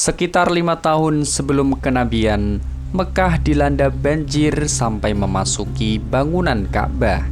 Sekitar 5 tahun sebelum kenabian, Mekah dilanda banjir sampai memasuki bangunan Ka'bah.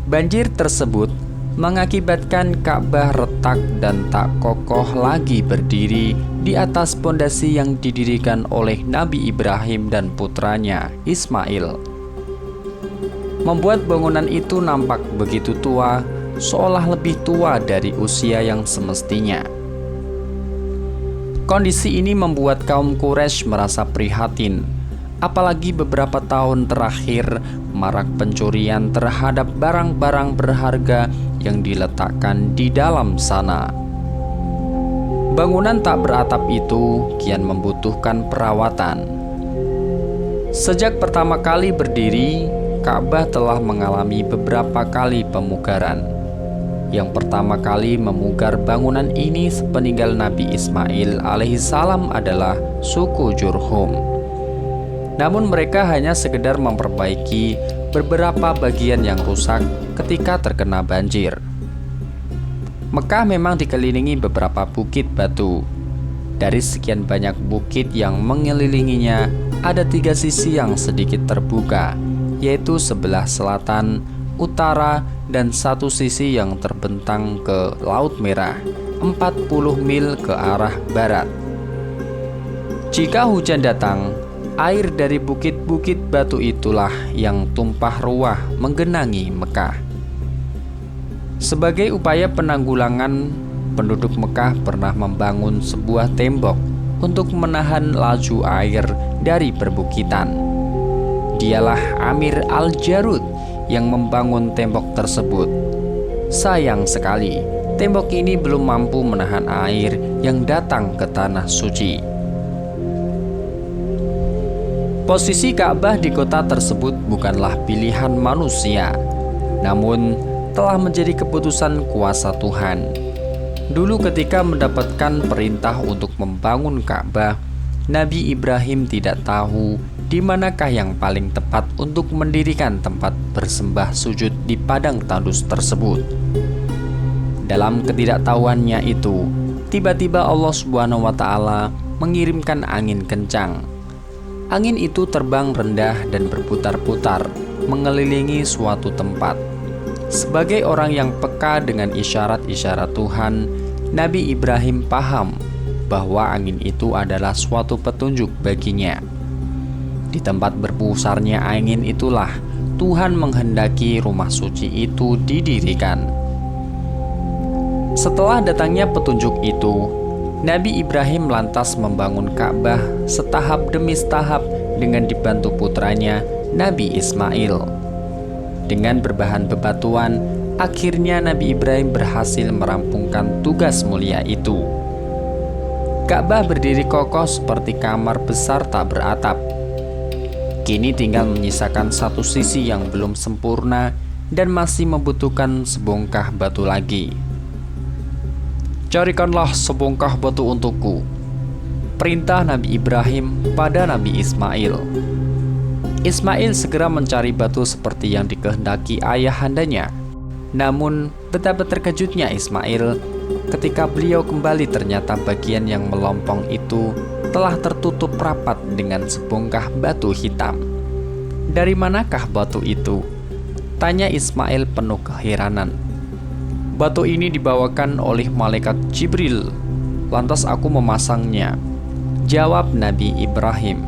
Banjir tersebut mengakibatkan Ka'bah retak dan tak kokoh lagi berdiri di atas pondasi yang didirikan oleh Nabi Ibrahim dan putranya Ismail. Membuat bangunan itu nampak begitu tua, seolah lebih tua dari usia yang semestinya. Kondisi ini membuat kaum Quraisy merasa prihatin, apalagi beberapa tahun terakhir marak pencurian terhadap barang-barang berharga yang diletakkan di dalam sana. Bangunan tak beratap itu kian membutuhkan perawatan. Sejak pertama kali berdiri, Ka'bah telah mengalami beberapa kali pemugaran. Yang pertama kali memugar bangunan ini sepeninggal Nabi Ismail alaihissalam adalah suku Jurhum. Namun mereka hanya sekedar memperbaiki beberapa bagian yang rusak ketika terkena banjir. Mekah memang dikelilingi beberapa bukit batu. Dari sekian banyak bukit yang mengelilinginya, ada 3 sisi yang sedikit terbuka, yaitu sebelah selatan, utara, dan 1 sisi yang terbentang ke Laut Merah, 40 mil ke arah barat. Jika hujan datang, air dari bukit-bukit batu itulah yang tumpah ruah menggenangi Mekah. Sebagai upaya penanggulangan, penduduk Mekah pernah membangun sebuah tembok untuk menahan laju air dari perbukitan. Dialah Amir Al-Jarud yang membangun tembok tersebut. Sayang sekali, tembok ini belum mampu menahan air yang datang ke tanah suci. Posisi Ka'bah di kota tersebut bukanlah pilihan manusia, namun telah menjadi keputusan kuasa Tuhan. Dulu ketika mendapatkan perintah untuk membangun Ka'bah, Nabi Ibrahim tidak tahu di manakah yang paling tepat untuk mendirikan tempat bersembah sujud di padang tandus tersebut. Dalam ketidaktahuannya itu, tiba-tiba Allah Subhanahu wa Ta'ala mengirimkan angin kencang. Angin itu terbang rendah dan berputar-putar mengelilingi suatu tempat. Sebagai orang yang peka dengan isyarat-isyarat Tuhan, Nabi Ibrahim paham bahwa angin itu adalah suatu petunjuk baginya. Di tempat berpusarnya angin itulah Tuhan menghendaki rumah suci itu didirikan. Setelah datangnya petunjuk itu, Nabi Ibrahim lantas membangun Ka'bah setahap demi setahap dengan dibantu putranya Nabi Ismail. Dengan berbahan bebatuan, akhirnya Nabi Ibrahim berhasil merampungkan tugas mulia itu. Ka'bah berdiri kokoh seperti kamar besar tak beratap. Kini tinggal menyisakan 1 sisi yang belum sempurna dan masih membutuhkan sebongkah batu lagi. Carikanlah sebongkah batu untukku, perintah Nabi Ibrahim pada Nabi Ismail. Ismail segera mencari batu seperti yang dikehendaki ayahandanya. Namun betapa terkejutnya Ismail ketika beliau kembali, ternyata bagian yang melompong itu telah tertutup rapat dengan sebongkah batu hitam. Dari manakah batu itu? Tanya Ismail penuh keheranan. Batu ini dibawakan oleh malaikat Jibril, lantas aku memasangnya, jawab Nabi Ibrahim.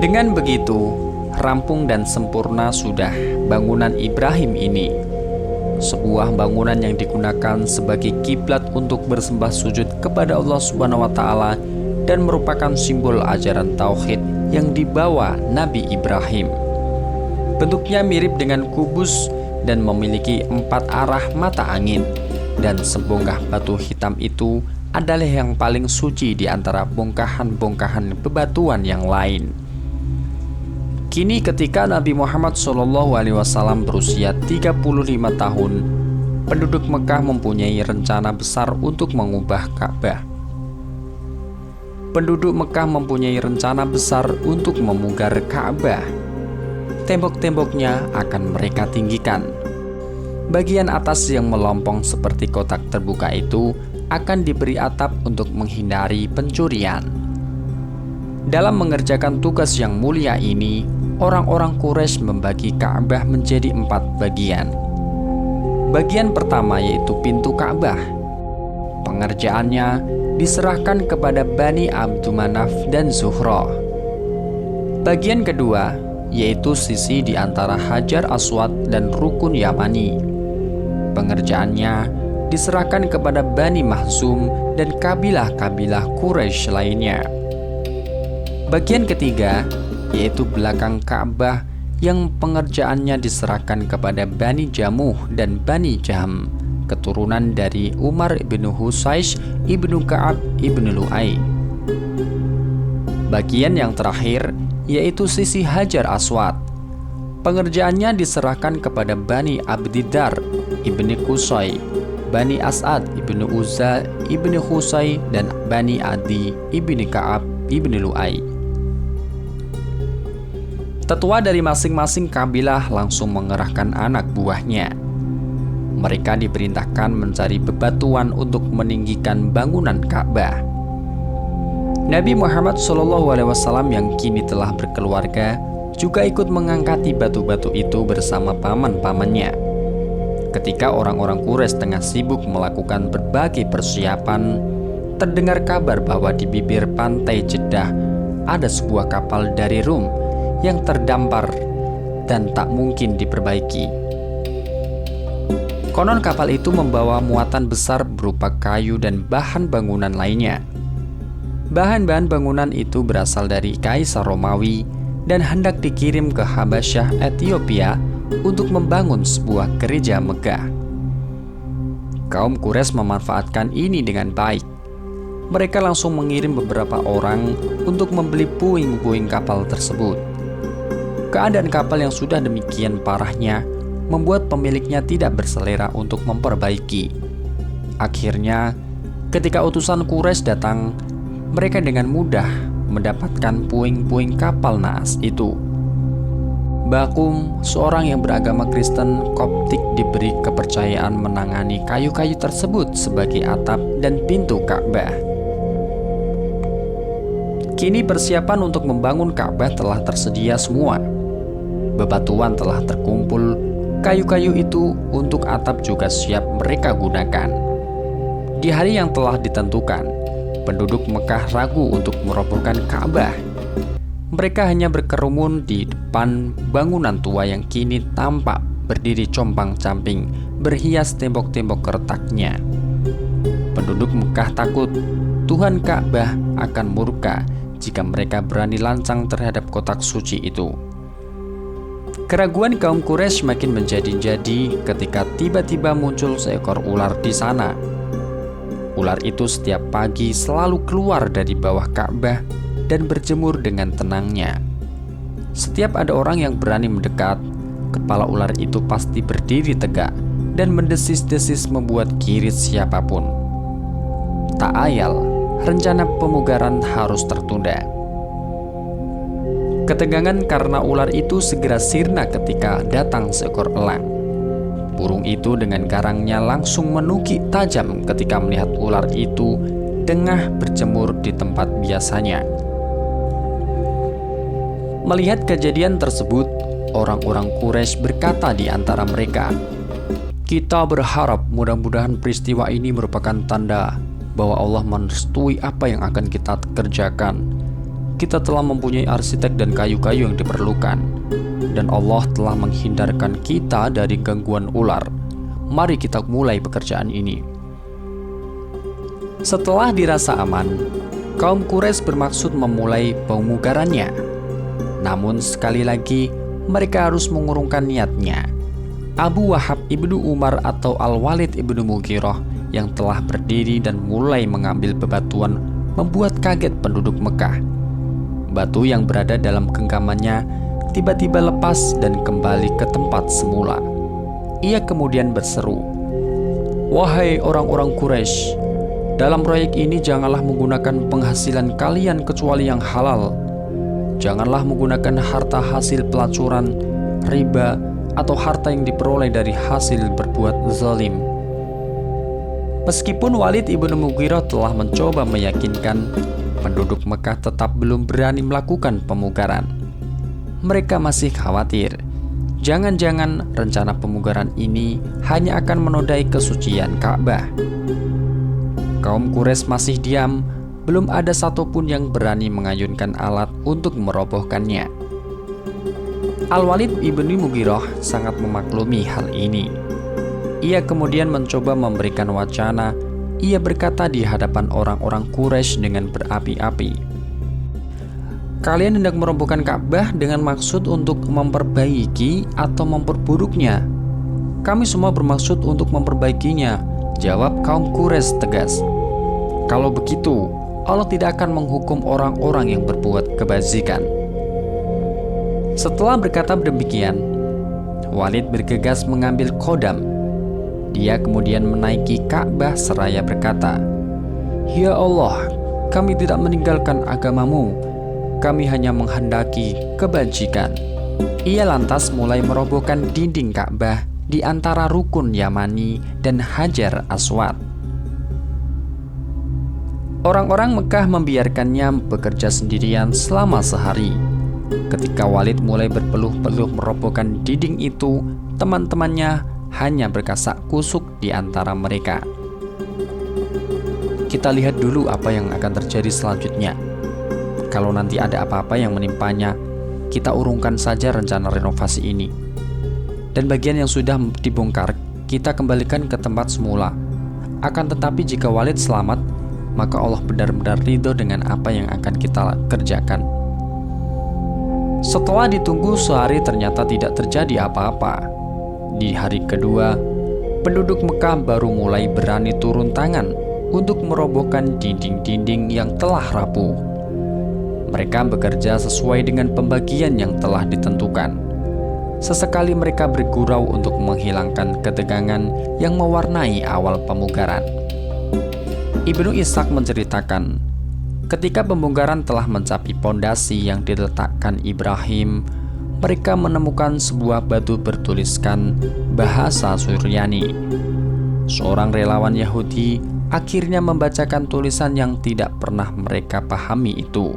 Dengan begitu, rampung dan sempurna sudah bangunan Ibrahim ini. Sebuah bangunan yang digunakan sebagai kiblat untuk bersembah sujud kepada Allah Subhanahu wa Ta'ala dan merupakan simbol ajaran tauhid yang dibawa Nabi Ibrahim. Bentuknya mirip dengan kubus dan memiliki 4 arah mata angin, dan sebongkah batu hitam itu adalah yang paling suci di antara bongkahan-bongkahan bebatuan yang lain. Kini ketika Nabi Muhammad SAW berusia 35 tahun, penduduk Mekah mempunyai rencana besar untuk mengubah Ka'bah. Penduduk Mekah mempunyai rencana besar untuk memugar Ka'bah. Tembok-temboknya akan mereka tinggikan. Bagian atas yang melompong seperti kotak terbuka itu akan diberi atap untuk menghindari pencurian. Dalam mengerjakan tugas yang mulia ini, orang-orang Quraisy membagi Ka'bah menjadi 4 bagian. Bagian pertama yaitu pintu Ka'bah. Pengerjaannya diserahkan kepada Bani Abdumanaf dan Zuhra. Bagian kedua yaitu sisi di antara Hajar Aswad dan Rukun Yamani. Pengerjaannya diserahkan kepada Bani Mahzum dan kabilah-kabilah Quraisy lainnya. Bagian ketiga yaitu belakang Ka'bah yang pengerjaannya diserahkan kepada Bani Jamuh dan Bani Jaham, keturunan dari Umar ibnu Husaysh ibnu Ka'ab ibnu Lu'ay. Bagian yang terakhir yaitu sisi Hajar Aswad. Pengerjaannya diserahkan kepada Bani Abdiddar ibni Qusay, Bani As'ad ibnu Uzza ibni Khusay, dan Bani Adi ibni Ka'ab ibni Lu'ay. Tetua dari masing-masing kabilah langsung mengerahkan anak buahnya. Mereka diperintahkan mencari bebatuan untuk meninggikan bangunan Ka'bah. Nabi Muhammad SAW yang kini telah berkeluarga juga ikut mengangkati batu-batu itu bersama paman-pamannya. Ketika orang-orang Quraisy tengah sibuk melakukan berbagai persiapan, terdengar kabar bahwa di bibir pantai Jeddah ada sebuah kapal dari Rum yang terdampar dan tak mungkin diperbaiki. Konon kapal itu membawa muatan besar berupa kayu dan bahan bangunan lainnya. Bahan-bahan bangunan itu berasal dari Kaisar Romawi dan hendak dikirim ke Habasyah, Ethiopia untuk membangun sebuah gereja megah. Kaum Quraisy memanfaatkan ini dengan baik. Mereka langsung mengirim beberapa orang untuk membeli puing-puing kapal tersebut. Keadaan kapal yang sudah demikian parahnya membuat pemiliknya tidak berselera untuk memperbaiki. Akhirnya, ketika utusan Quraisy datang, mereka dengan mudah mendapatkan puing-puing kapal naas itu. Bakum, seorang yang beragama Kristen Koptik, diberi kepercayaan menangani kayu-kayu tersebut sebagai atap dan pintu Ka'bah. Kini persiapan untuk membangun Ka'bah telah tersedia semua. Bebatuan telah terkumpul, kayu-kayu itu untuk atap juga siap mereka gunakan. Di hari yang telah ditentukan, penduduk Mekah ragu untuk merobohkan Ka'bah. Mereka hanya berkerumun di depan bangunan tua yang kini tampak berdiri compang-camping, berhias tembok-tembok retaknya. Penduduk Mekah takut Tuhan Ka'bah akan murka jika mereka berani lancang terhadap kotak suci itu. Keraguan kaum Quraisy makin menjadi-jadi ketika tiba-tiba muncul seekor ular di sana. Ular itu setiap pagi selalu keluar dari bawah Ka'bah dan berjemur dengan tenangnya. Setiap ada orang yang berani mendekat, kepala ular itu pasti berdiri tegak dan mendesis-desis membuat girit siapapun. Tak ayal, rencana pemugaran harus tertunda. Ketegangan karena ular itu segera sirna ketika datang seekor elang. Burung itu dengan garangnya langsung menukik tajam ketika melihat ular itu tengah berjemur di tempat biasanya. Melihat kejadian tersebut, orang-orang Quraisy berkata di antara mereka, "Kita berharap mudah-mudahan peristiwa ini merupakan tanda bahwa Allah merestui apa yang akan kita kerjakan. Kita telah mempunyai arsitek dan kayu-kayu yang diperlukan, dan Allah telah menghindarkan kita dari gangguan ular. Mari kita mulai pekerjaan ini." Setelah dirasa aman, kaum Quraisy bermaksud memulai pemugarannya. Namun sekali lagi, mereka harus mengurungkan niatnya. Abu Wahab ibnu Umar atau Al-Walid ibnu Mughirah yang telah berdiri dan mulai mengambil bebatuan membuat kaget penduduk Mekah. Batu yang berada dalam genggamannya tiba-tiba lepas dan kembali ke tempat semula. Ia kemudian berseru, "Wahai orang-orang Quraisy, dalam proyek ini janganlah menggunakan penghasilan kalian kecuali yang halal. Janganlah menggunakan harta hasil pelacuran, riba, atau harta yang diperoleh dari hasil berbuat zalim. Meskipun Walid ibnu Mughirah telah mencoba meyakinkan, penduduk Mekah tetap belum berani melakukan pemugaran. Mereka masih khawatir, jangan-jangan rencana pemugaran ini hanya akan menodai kesucian Ka'bah. Kaum Quraisy masih diam, belum ada satupun yang berani mengayunkan alat untuk merobohkannya. Al-Walid ibnu Mughirah sangat memaklumi hal ini. Ia kemudian mencoba memberikan wacana. Ia berkata di hadapan orang-orang Quraisy dengan berapi-api, "Kalian hendak merobohkan Ka'bah dengan maksud untuk memperbaiki atau memperburuknya?" "Kami semua bermaksud untuk memperbaikinya," jawab kaum Quraisy tegas. "Kalau begitu, Allah tidak akan menghukum orang-orang yang berbuat kebajikan." Setelah berkata demikian, Walid bergegas mengambil kodam. Dia kemudian menaiki Ka'bah seraya berkata, "Ya Allah, kami tidak meninggalkan agamamu. Kami hanya menghendaki kebajikan." Ia lantas mulai merobohkan dinding Ka'bah di antara rukun Yamani dan Hajar Aswad. Orang-orang Mekah membiarkannya bekerja sendirian selama sehari. Ketika Walid mulai berpeluh-peluh merobohkan dinding itu, teman-temannya hanya berkasak kusuk di antara mereka. Kita lihat dulu apa yang akan terjadi selanjutnya. Kalau nanti ada apa-apa yang menimpanya, kita urungkan saja rencana renovasi ini. Dan bagian yang sudah dibongkar, kita kembalikan ke tempat semula. Akan tetapi jika Walid selamat, maka Allah benar-benar ridho dengan apa yang akan kita kerjakan. Setelah ditunggu sehari ternyata tidak terjadi apa-apa. Di hari kedua, penduduk Mekah baru mulai berani turun tangan untuk merobohkan dinding-dinding yang telah rapuh. Mereka bekerja sesuai dengan pembagian yang telah ditentukan. Sesekali mereka bergurau untuk menghilangkan ketegangan yang mewarnai awal pemugaran. Ibnu Ishaq menceritakan, ketika pembongkaran telah mencapai pondasi yang diletakkan Ibrahim, mereka menemukan sebuah batu bertuliskan bahasa Suryani. Seorang relawan Yahudi akhirnya membacakan tulisan yang tidak pernah mereka pahami itu.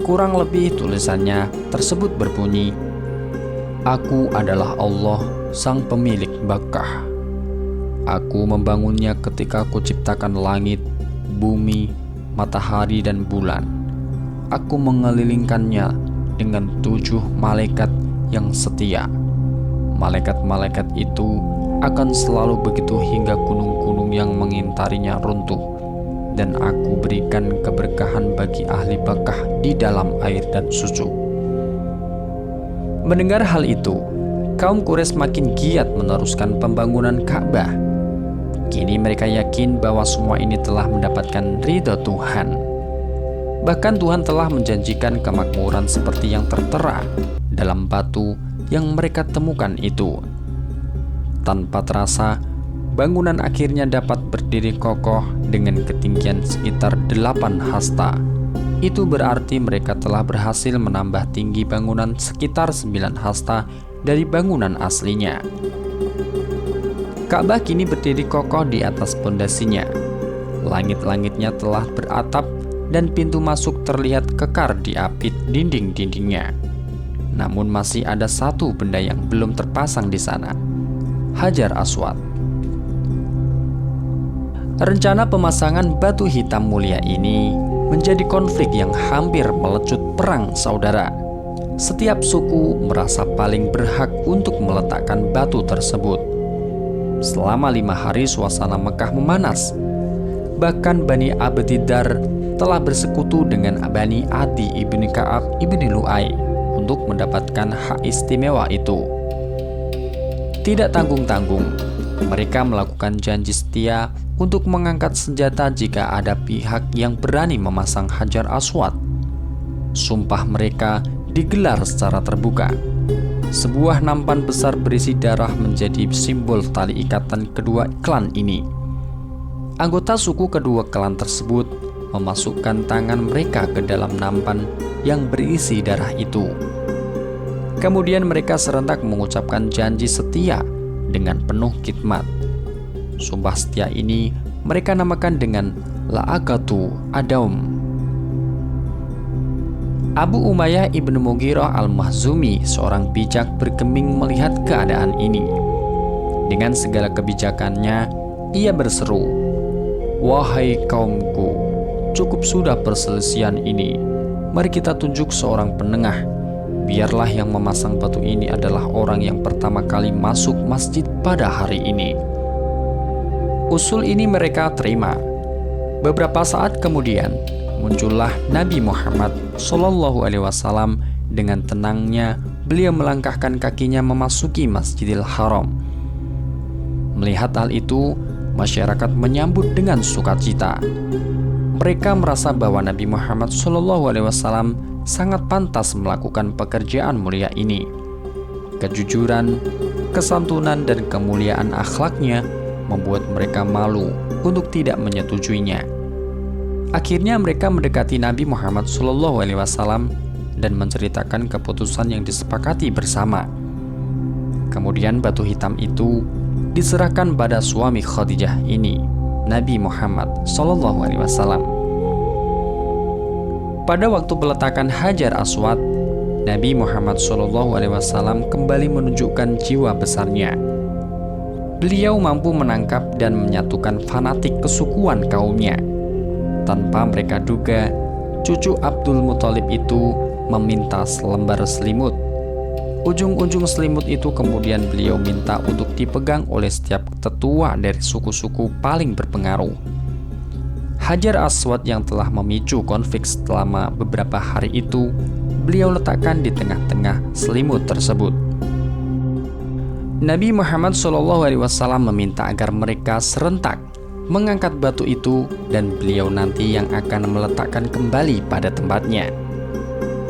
Kurang lebih tulisannya tersebut berbunyi, "Aku adalah Allah, sang pemilik Makkah. Aku membangunnya ketika Kuciptakan langit, bumi, matahari, dan bulan. Aku mengelilingkannya dengan 7 malaikat yang setia. Malaikat-malaikat itu akan selalu begitu hingga gunung-gunung yang mengintarinya runtuh, dan aku berikan keberkahan bagi ahli Makkah di dalam air dan susu." Mendengar hal itu, kaum Quraisy makin giat meneruskan pembangunan Ka'bah. Kini mereka yakin bahwa semua ini telah mendapatkan ridho Tuhan. Bahkan Tuhan telah menjanjikan kemakmuran seperti yang tertera dalam batu yang mereka temukan itu. Tanpa terasa, bangunan akhirnya dapat berdiri kokoh dengan ketinggian sekitar 8 hasta. Itu berarti mereka telah berhasil menambah tinggi bangunan sekitar 9 hasta dari bangunan aslinya. Ka'bah kini berdiri kokoh di atas pondasinya. Langit-langitnya telah beratap dan pintu masuk terlihat kekar di apit dinding-dindingnya. Namun masih ada satu benda yang belum terpasang di sana, Hajar Aswad. Rencana pemasangan batu hitam mulia ini menjadi konflik yang hampir melecut perang saudara. Setiap suku merasa paling berhak untuk meletakkan batu tersebut. Selama 5 hari suasana Mekah memanas. Bahkan Bani Abdiddar telah bersekutu dengan Bani Adi ibni Ka'ab ibni Lu'ay untuk mendapatkan hak istimewa itu. Tidak tanggung-tanggung, mereka melakukan janji setia untuk mengangkat senjata jika ada pihak yang berani memasang Hajar Aswad. Sumpah mereka digelar secara terbuka. Sebuah nampan besar berisi darah menjadi simbol tali ikatan kedua klan ini. Anggota suku kedua klan tersebut memasukkan tangan mereka ke dalam nampan yang berisi darah itu. Kemudian mereka serentak mengucapkan janji setia dengan penuh khidmat. Sumpah setia ini mereka namakan dengan La'aqatu Adaum. Abu Umayyah ibnu Mughirah al-Makhzumi, seorang bijak, bergeming melihat keadaan ini. Dengan segala kebijakannya, ia berseru, "Wahai kaumku, cukup sudah perselisihan ini. Mari kita tunjuk seorang penengah. Biarlah yang memasang batu ini adalah orang yang pertama kali masuk masjid pada hari ini." Usul ini mereka terima. Beberapa saat kemudian, muncullah Nabi Muhammad SAW. Dengan tenangnya beliau melangkahkan kakinya memasuki Masjidil Haram. Melihat hal itu, masyarakat menyambut dengan sukacita. Mereka merasa bahwa Nabi Muhammad SAW sangat pantas melakukan pekerjaan mulia ini. Kejujuran, kesantunan, dan kemuliaan akhlaknya membuat mereka malu untuk tidak menyetujuinya. Akhirnya mereka mendekati Nabi Muhammad SAW dan menceritakan keputusan yang disepakati bersama. Kemudian batu hitam itu diserahkan pada suami Khadijah ini, Nabi Muhammad SAW. Pada waktu peletakan Hajar Aswad, Nabi Muhammad SAW kembali menunjukkan jiwa besarnya. Beliau mampu menangkap dan menyatukan fanatik kesukuan kaumnya. Tanpa mereka duga, cucu Abdul Muthalib itu meminta selembar selimut. Ujung-ujung selimut itu kemudian beliau minta untuk dipegang oleh setiap tetua dari suku-suku paling berpengaruh. Hajar Aswad yang telah memicu konflik selama beberapa hari itu, beliau letakkan di tengah-tengah selimut tersebut. Nabi Muhammad SAW meminta agar mereka serentak mengangkat batu itu dan beliau nanti yang akan meletakkan kembali pada tempatnya.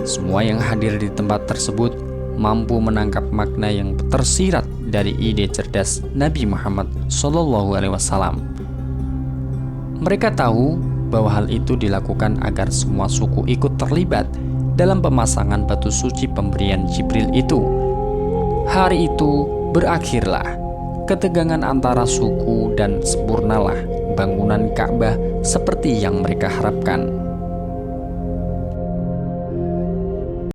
Semua yang hadir di tempat tersebut mampu menangkap makna yang tersirat dari ide cerdas Nabi Muhammad SAW. Mereka tahu bahwa hal itu dilakukan agar semua suku ikut terlibat dalam pemasangan batu suci pemberian Jibril itu. Hari itu berakhirlah ketegangan antara suku dan sempurnalah bangunan Ka'bah seperti yang mereka harapkan.